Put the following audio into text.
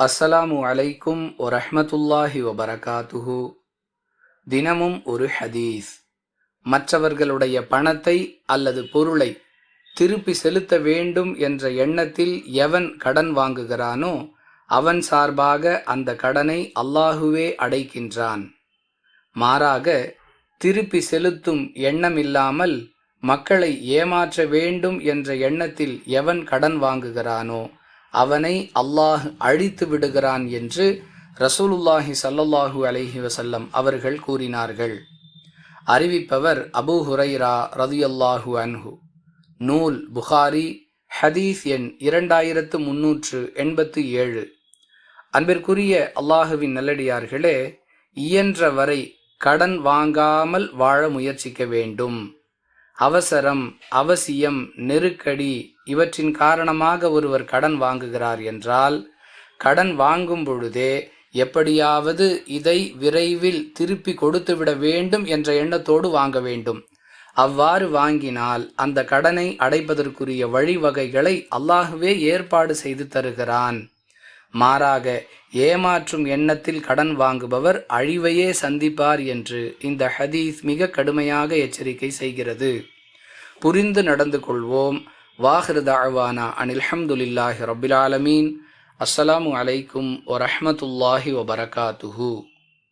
அஸ்ஸலாமு அலைக்கும் வரஹ்மத்துல்லாஹி வபரகாத்துஹு. தினமும் ஒரு ஹதீஸ். மற்றவர்களுடைய பணத்தை அல்லது பொருளை திருப்பி செலுத்த வேண்டும் என்ற எண்ணத்தில் எவன் கடன் வாங்குகிறானோ அவன் சார்பாக அந்த கடனை அல்லாஹுவே அடைக்கின்றான். மாறாக திருப்பி செலுத்தும் எண்ணமில்லாமல் மக்களை ஏமாற்ற வேண்டும் என்ற எண்ணத்தில் எவன் கடன் வாங்குகிறானோ அவனை அல்லாஹ் அழித்து விடுகிறான் என்று ரசூலுல்லாஹி ஸல்லல்லாஹு அலைஹி வஸல்லம் அவர்கள் கூறினார்கள். அறிவிப்பவர் அபூ ஹுரைரா ரலியல்லாஹு அன்ஹு. நூல் புகாரி, ஹதீஸ் எண் 2387. அன்பிற்குரிய அல்லாஹுவின் நல்லடியார்களே, இயன்ற வரை கடன் வாங்காமல் வாழ முயற்சிக்க வேண்டும். அவசரம், அவசியம், நெருக்கடி இவற்றின் காரணமாக ஒருவர் கடன் வாங்குகிறார் என்றால் கடன் வாங்கும் பொழுதே எப்படியாவது இதை விரைவில் திருப்பி கொடுத்துவிட வேண்டும் என்ற எண்ணத்தோடு வாங்க வேண்டும். அவ்வாறு வாங்கினால் அந்த கடனை அடைப்பதற்குரிய வழிவகைகளை அல்லாஹுவே ஏற்பாடு செய்து தருகிறான். மாறாக ஏமாற்றும் எண்ணத்தில் கடன் வாங்குபவர் அழிவையே சந்திப்பார் என்று இந்த ஹதீஸ் மிக கடுமையாக எச்சரிக்கை செய்கிறது. புரிந்து நடந்து கொள்வோம். வாஹிரு தஅவானா அனில் ஹம்துலில்லாஹி ரப்பில் ஆலமீன். அஸ்ஸலாமு அலைக்கும் வரஹ்மத்துல்லாஹி வபரகாத்துஹு.